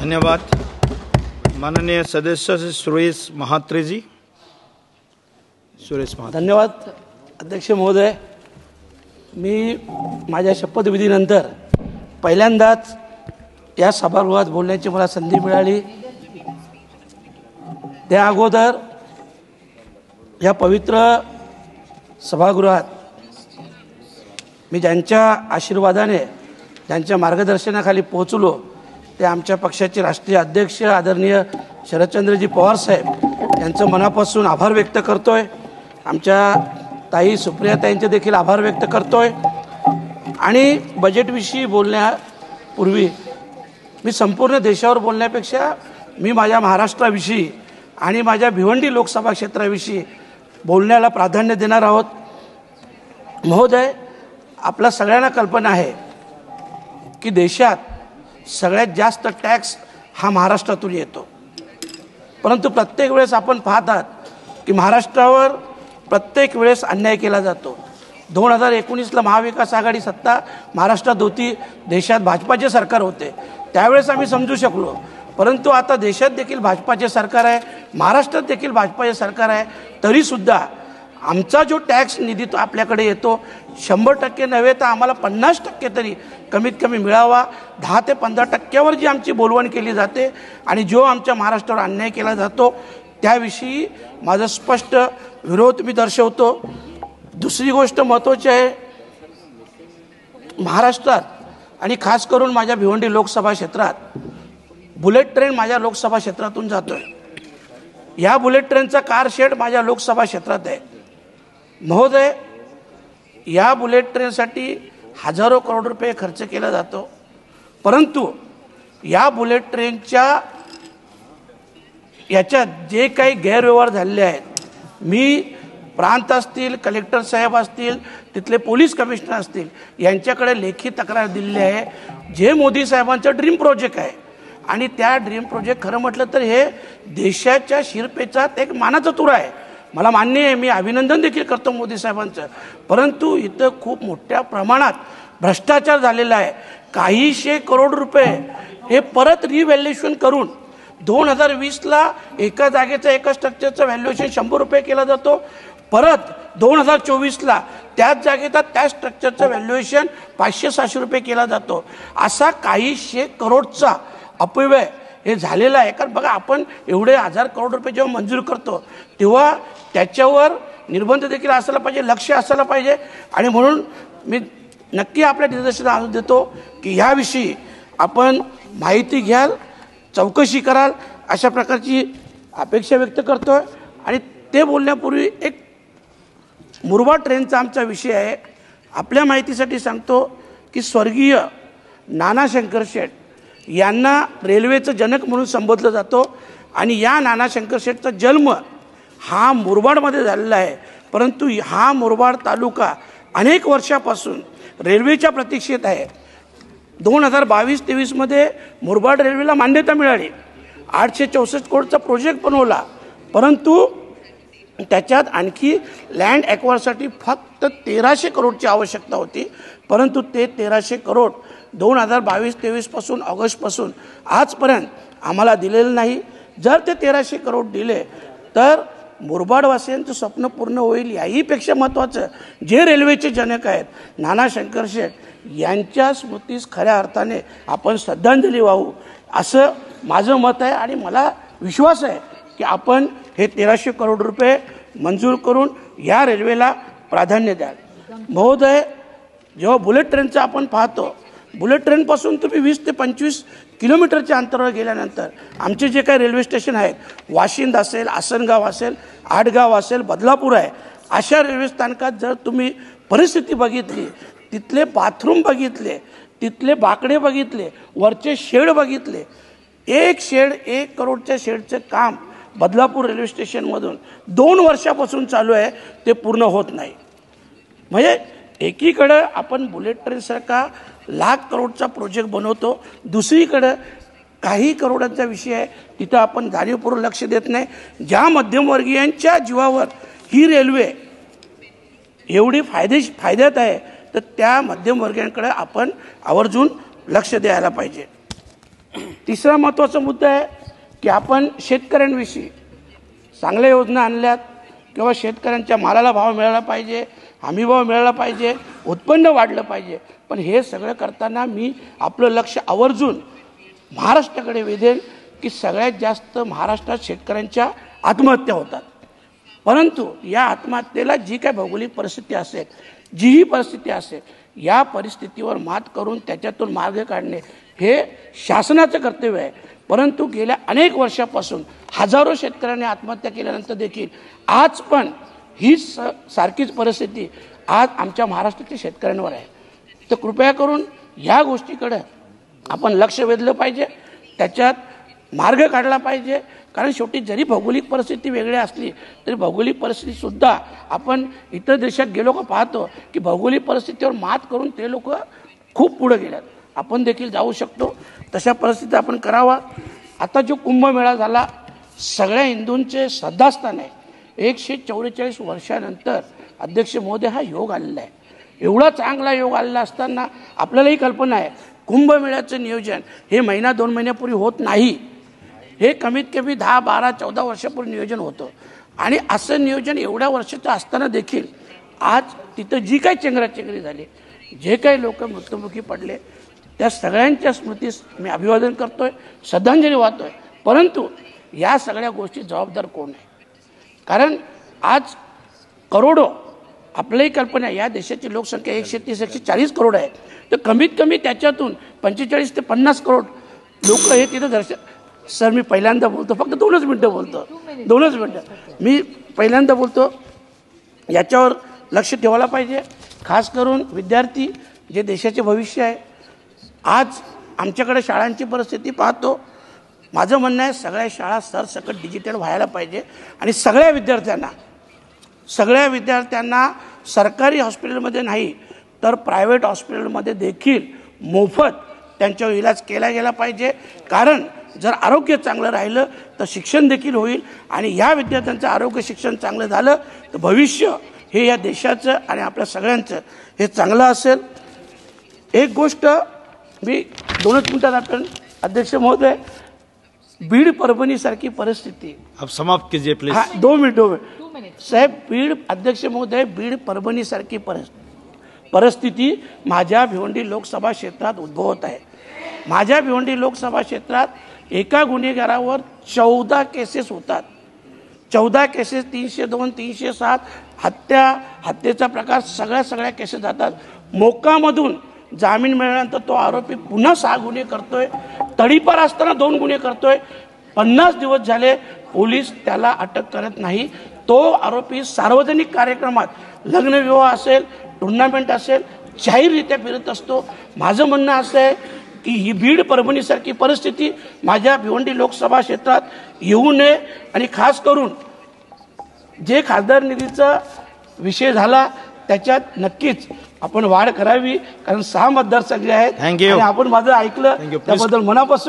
धन्यवाद. माननीय सदस्य श्री सुरेश महात्रे जी. सुरेश महात्रे. धन्यवाद अध्यक्ष महोदय. मी माझ्या शपथविधीनंतर पहिल्यांदाच या सभागृहात बोलण्याची मला संधी मिळाली. त्या अगोदर या पवित्र सभागृहात मी ज्यांच्या आशीर्वादाने ज्यांच्या मार्गदर्शनाखाली पोहोचलो ते आमच्या पक्षाचे राष्ट्रीय अध्यक्ष आदरणीय शरदचंद्रजी पवार साहेब यांचं मनापासून आभार व्यक्त करतोय. आमच्या ताई सुप्रियाताईंचे देखील आभार व्यक्त करतोय. आणि बजेटविषयी बोलण्यापूर्वी मी संपूर्ण देशावर बोलण्यापेक्षा मी माझ्या महाराष्ट्राविषयी आणि माझ्या भिवंडी लोकसभा क्षेत्राविषयी बोलण्याला प्राधान्य देणार आहोत. महोदय, आपल्या सगळ्यांना कल्पना आहे की देशात सगळ्यात जास्त टॅक्स हा महाराष्ट्रातून येतो. परंतु प्रत्येक वेळेस आपण पाहतात की महाराष्ट्रावर प्रत्येक वेळेस अन्याय केला जातो. 2019ला महाविकास आघाडी सत्ता महाराष्ट्रात होती, देशात भाजपाचे सरकार होते, त्यावेळेस आम्ही समजू शकलो. परंतु आता देशात देखील भाजपाचे सरकार आहे, महाराष्ट्रात देखील भाजपाचे सरकार आहे, तरीसुद्धा आमचा जो टॅक्स निधी तो आपल्याकडे येतो 100% नव्हे तर आम्हाला 50% तरी कमीत कमी मिळावा. 10 ते 15% जी आमची बोलवण केली जाते आणि जो आमच्या महाराष्ट्रावर अन्याय केला जातो त्याविषयी माझा स्पष्ट विरोध मी दर्शवतो. दुसरी गोष्ट महत्त्वाची आहे, महाराष्ट्रात आणि खास करून माझ्या भिवंडी लोकसभा क्षेत्रात बुलेट ट्रेन माझ्या लोकसभा क्षेत्रातून जातोय. या बुलेट ट्रेनचा कार शेड माझ्या लोकसभा क्षेत्रात आहे. महोदय, या बुलेट ट्रेनसाठी हजारो करोड रुपये खर्च केला जातो. परंतु या बुलेट ट्रेनच्या याच्यात जे काही गैरव्यवहार झालेले आहेत, मी प्रांत असतील, कलेक्टर साहेब असतील, तिथले पोलीस कमिशनर असतील यांच्याकडे लेखी तक्रार दिलेली आहे. जे मोदी साहेबांचं ड्रीम प्रोजेक्ट आहे आणि त्या ड्रीम प्रोजेक्ट खरं म्हटलं तर हे देशाच्या शिरपेचात एक मानाचा तुरा आहे. मला मान्य आहे, मी अभिनंदन देखील करतो मोदी साहेबांचं. परंतु इथं खूप मोठ्या प्रमाणात भ्रष्टाचार झालेला आहे. काहीशे करोड रुपये हे परत रिव्हॅल्युएशन करून 2020ला एका जागेचं एका स्ट्रक्चरचं व्हॅल्युएशन 100 रुपये केला जातो. परत 2024ला त्याच जागेचा त्या स्ट्रक्चरचं व्हॅल्युएशन 500-600 रुपये केला जातो. असा काहीशे करोडचा अपव्यय हे झालेलं आहे. कारण बघा, आपण एवढे 1000 करोड रुपये जेव्हा मंजूर करतो तेव्हा त्याच्यावर निर्बंध देखील असायला पाहिजे, लक्ष असायला पाहिजे. आणि म्हणून मी नक्की आपल्या निदर्शनास आणून देतो की याविषयी आपण माहिती घ्याल, चौकशी कराल अशा प्रकारची अपेक्षा व्यक्त करतोय. आणि ते बोलण्यापूर्वी एक मुरबाड ट्रेनचा आमचा विषय आहे. आपल्या माहितीसाठी सांगतो की स्वर्गीय नाना शंकर शेठ यांना रेल्वेचं जनक म्हणून संबोधलं जातो. आणि या नाना शंकर शेठचा जन्म हा मुरबाडमध्ये झालेला आहे. परंतु हा मुरबाड तालुका अनेक वर्षापासून रेल्वेच्या प्रतीक्षेत आहे. 2022-23मध्ये मुरबाड रेल्वेला मान्यता मिळाली. 864 कोटीचा प्रोजेक्ट बनवला. परंतु त्याच्यात आणखी लँड ॲक्वायरसाठी फक्त 1300 करोडची आवश्यकता होती. परंतु ते 1300 करोड 2022-23पासून ऑगस्टपासून आजपर्यंत आम्हाला दिलेलं नाही. जर ते 1300 करोड दिले तर मुरबाडवासियांचं स्वप्न पूर्ण होईल. याहीपेक्षा महत्त्वाचं, जे रेल्वेचे जनक आहेत नाना शंकर शेठ यांच्या स्मृतीस खऱ्या अर्थाने आपण श्रद्धांजली वाहू असं माझं मत आहे. आणि मला विश्वास आहे की आपण हे 1300 करोड रुपये मंजूर करून या रेल्वेला प्राधान्य द्याल. महोदय, जेव्हा बुलेट ट्रेनचं आपण पाहतो, बुलेट ट्रेनपासून तुम्ही 20 ते 25 किलोमीटरच्या अंतरावर गेल्यानंतर आमचे जे काही रेल्वे स्टेशन आहेत, वाशिंद असेल, आसनगाव असेल, आडगाव असेल, बदलापूर आहे, अशा रेल्वे स्थानकात जर तुम्ही परिस्थिती बघितली, तिथले बाथरूम बघितले, तिथले बाकडे बघितले, वरचे शेड बघितले, एक शेड 1 करोडच्या शेडचं काम बदलापूर रेल्वे स्टेशनमधून 2 वर्षापासून चालू आहे, ते पूर्ण होत नाही. म्हणजे एकीकडं आपण बुलेट ट्रेनसारखा लाख करोडचा प्रोजेक्ट बनवतो, दुसरीकडं काही करोडांचा विषय आहे तिथं आपण जाणीवपूर्वक लक्ष देत नाही. ज्या मध्यमवर्गीयांच्या जीवावर ही रेल्वे एवढी फायद्यात आहे तर त्या मध्यमवर्गीयांकडे आपण आवर्जून लक्ष द्यायला पाहिजे. तिसरा महत्त्वाचा मुद्दा आहे की आपण शेतकऱ्यांविषयी चांगल्या योजना आणल्यात किंवा शेतकऱ्यांच्या मालाला भाव मिळाला पाहिजे, हमीभाव मिळाला पाहिजे, उत्पन्न वाढलं पाहिजे. पण हे सगळं करताना मी आपलं लक्ष आवर्जून महाराष्ट्राकडे वेधेन की सगळ्यात जास्त महाराष्ट्रात शेतकऱ्यांच्या आत्महत्या होतात. परंतु या आत्महत्येला जी काय भौगोलिक परिस्थिती असेल, जीही परिस्थिती असेल, या परिस्थितीवर मात करून त्याच्यातून मार्ग काढणे हे शासनाचं कर्तव्य आहे. परंतु गेल्या अनेक वर्षापासून हजारो शेतकऱ्यांनी आत्महत्या केल्यानंतर देखील आज पण ही सारखीच परिस्थिती आज आमच्या महाराष्ट्राच्या शेतकऱ्यांवर आहे. तर कृपया करून ह्या गोष्टीकडे आपण लक्ष वेधलं पाहिजे, त्याच्यात मार्ग काढला पाहिजे. कारण शेवटी जरी भौगोलिक परिस्थिती वेगळी असली तरी भौगोलिक परिस्थितीसुद्धा आपण इतर देशात गेलो का पाहतो की भौगोलिक परिस्थितीवर मात करून ते लोक खूप पुढे गेल्यात. आपण देखील जाऊ शकतो. तशा परिस्थितीत आपण करावा. आता जो कुंभमेळा झाला सगळ्या हिंदूंचे श्रद्धास्थान आहे. 144 वर्षानंतर अध्यक्ष महोदय हा योग आलेला आहे. एवढा चांगला योग आलेला असताना आपल्यालाही कल्पना आहे कुंभमेळ्याचं नियोजन हे महिना 2 महिन्यापूर्वी होत नाही. हे कमीत कमी 10, 12, 14 वर्षापूर्वी नियोजन होतं. आणि असं नियोजन एवढ्या वर्षाचं असताना देखील आज तिथं जी काही चेंगराचेंगरी झाली, जे काही लोक मृत्युमुखी पडले, त्या सगळ्यांच्या स्मृतीस मी अभिवादन करतोय, श्रद्धांजली वाहतोय. परंतु या सगळ्या गोष्टी जबाबदार कोण आहे? कारण आज करोडो, आपल्याही कल्पना आहे या देशाची लोकसंख्या 130-140 करोड आहे. तर कमीत कमी त्याच्यातून 45 ते 50 करोड लोक हे तिथं दर्शन. सर मी पहिल्यांदा बोलतो, फक्त 2 मिनटं बोलतो, 2 मिनटं मी पहिल्यांदा बोलतो. याच्यावर लक्ष ठेवायला पाहिजे. खास करून विद्यार्थी जे देशाचे भविष्य आहे. आज आमच्याकडे शाळांची परिस्थिती पाहतो. माझं म्हणणं आहे सगळ्या शाळा सरसकट डिजिटल व्हायला पाहिजे आणि सगळ्या विद्यार्थ्यांना सरकारी हॉस्पिटलमध्ये नाही तर प्रायव्हेट हॉस्पिटलमध्ये देखील मोफत त्यांच्यावर इलाज केला गेला पाहिजे. कारण जर आरोग्य चांगलं राहिलं तर शिक्षण देखील होईल आणि या विद्यार्थ्यांचं आरोग्य शिक्षण चांगलं झालं तर भविष्य हे या देशाचं आणि आपल्या सगळ्यांचं हे चांगलं असेल. एक गोष्ट मी 2 मिनिटात आपण अध्यक्ष महोदय, बीड परभणीसारखी परिस्थिती आप समाप्त कीजिए प्लीज. हा 2 मिनिट साहेब. बीड अध्यक्ष महोदय, बीड परभणीसारखी परिस्थिती माझ्या भिवंडी लोकसभा क्षेत्रात उद्भवत आहे. माझ्या भिवंडी लोकसभा क्षेत्रात एका गुन्हेगारावर 14 केसेस होतात. 14 केसेस, 302, 307 हत्येचा प्रकार सगळ्या केसेस जातात. मोक्कामधून जामीन मिळाल्यानंतर तो आरोपी पुन्हा 6 गुन्हे करतोय. तडीपार असताना 2 गुन्हे करतोय. 50 दिवस झाले पोलीस त्याला अटक करत नाही. तो आरोपी सार्वजनिक कार्यक्रमात, लग्नविवाह असेल, टुर्नामेंट असेल, जाहीररित्या फिरत असतो. माझं म्हणणं असं आहे की ही बीड परभणीसारखी परिस्थिती माझ्या भिवंडी लोकसभा क्षेत्रात येऊ नये. आणि खास करून जे खासदार निधीचा विषय झाला त्याच्यात नक्कीच आपण वाढ करावी. कारण 6 मतदारसंघ आहेत आणि आपण माझं ऐकलं त्याबद्दल मनापासून